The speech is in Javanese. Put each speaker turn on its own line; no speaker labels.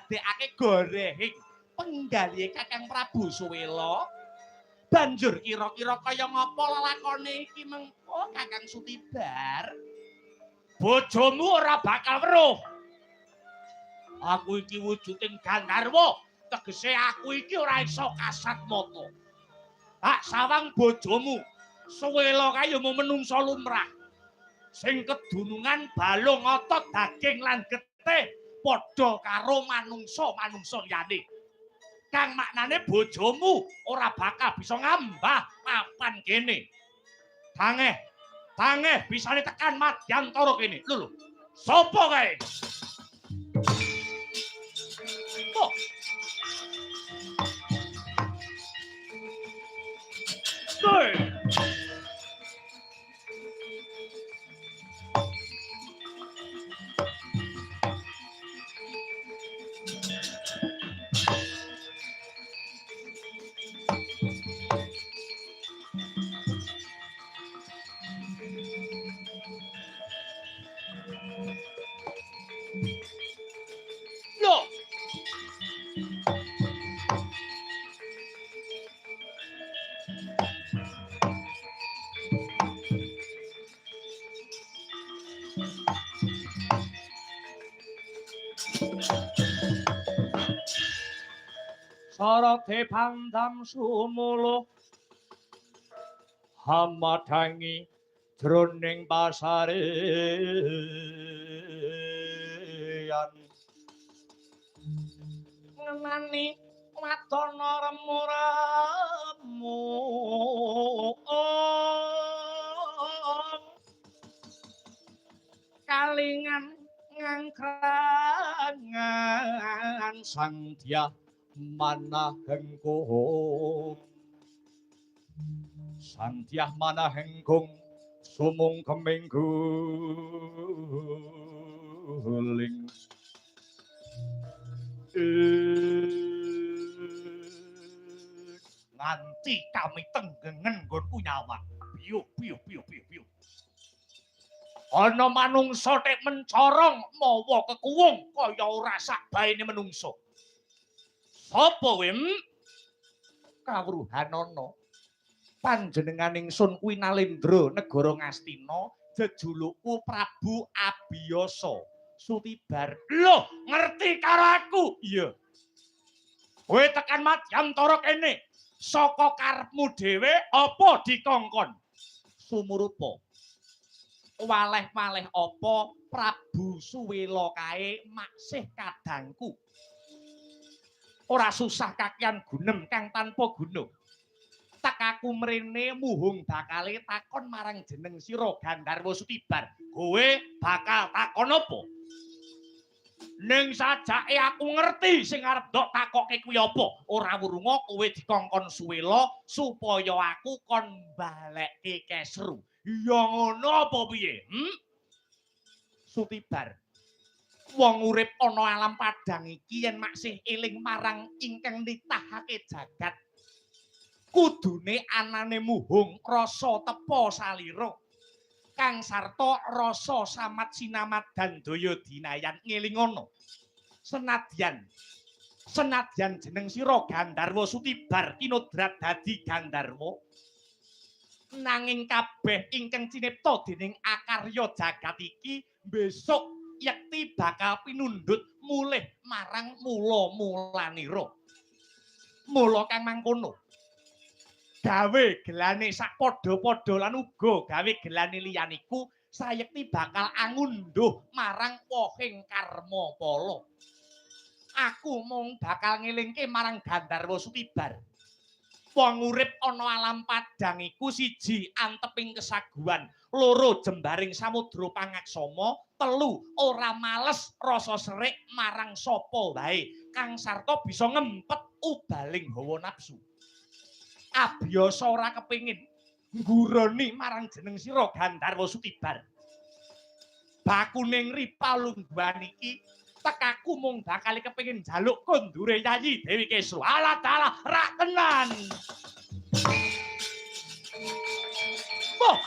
ngadekake gorehing penggalihe Kakang Prabu Suwela. Banjur kira-kira kaya ngapa lelakone iki mengko Kakang Sutibar? Bojomu ora bakal weruh. Aku iki wujuding Gandharwa, tegese aku iki ora iso kasat mata. Hak sawang bojomu Suwela kae ya mung menungsa lumrah. Sing kedunungan balung otot daging lan getih padha karo manungsa-manungsa liyane. Kang maknane bojomu ora bakal bisa ngambah papan kene. Tangeh bisane tekan Madyantara kene. Lho. Sapa kae? Oh. Hey. Sarate pandam sumula hamadangi jroning pasareyan ngenani wadana remuramu kalingan ngangkrangan sangdia manahengkung sandiah manahengkung sumung kemengguling nganti kami tenggengen nggonku nyawang piyo ana manungsa tek mencorong mawa kekuwung kaya ora sak baene menungsa. Sapa wem? Kawruhanana. Panjenengan ingsun kuwi Nalendra negara Ngastina, jejulukku Prabu Abiyasa Sutibar. Lho, ngerti karo aku? Iya. Kowe tekan Madyantara kene. Saka karepmu dhewe apa dikongkon? Sumurupa. Waleh-waleh apa Prabu Suwela kae maksih kadangku. Ora susah kakian gunem kang tanpa guna. Tekaku mrene muhung bakale takon marang jeneng sira Gandharwa Sutibar. Kowe bakal takon apa? Ning sajake aku ngerti sing arep ndok takoke kuwi apa. Ora wurunga kowe dikongkon Suwela supaya aku kon balekke Kesru. Ya ngono apa piye? Sutibar. Wong urip ana alam padang iki yen maksih eling marang ingkang nitahake jagat kudune anane muhung rasa tepa salira kang sarta rasa samat sinamat dan daya dinayan ngelingono senadyan jeneng sira Gandharwa Sutibar kinodrat dadi Gandharwa nanging kabeh ingkang cinipta dening akarya jagat iki besok yekti bakal pinundhut mulih marang mula-mulanira. Mula kang mangkono. Gawe gelane sak padha-padha lan uga gawe gelane liyaniku sayekti bakal angunduh marang wohing karma pala. Aku mung bakal ngelingke marang Gandharwa Sutibar. Wong urip ana alam padang iku siji anteping kesaguhan, loro jembaring samudra pangaksama, telu ora males rasa serik marang sapa wae kang sarta bisa ngempet ubaling hawa nafsu. Abiyasa ora kepengin ngguroni marang jeneng sira Gandharwa Sutibar. Bakuning ripalungguhan iki tekaku mung bakal kepengin njaluk kondure Yayi Dewi Kesru. Alah dalah rak tenan. Boh.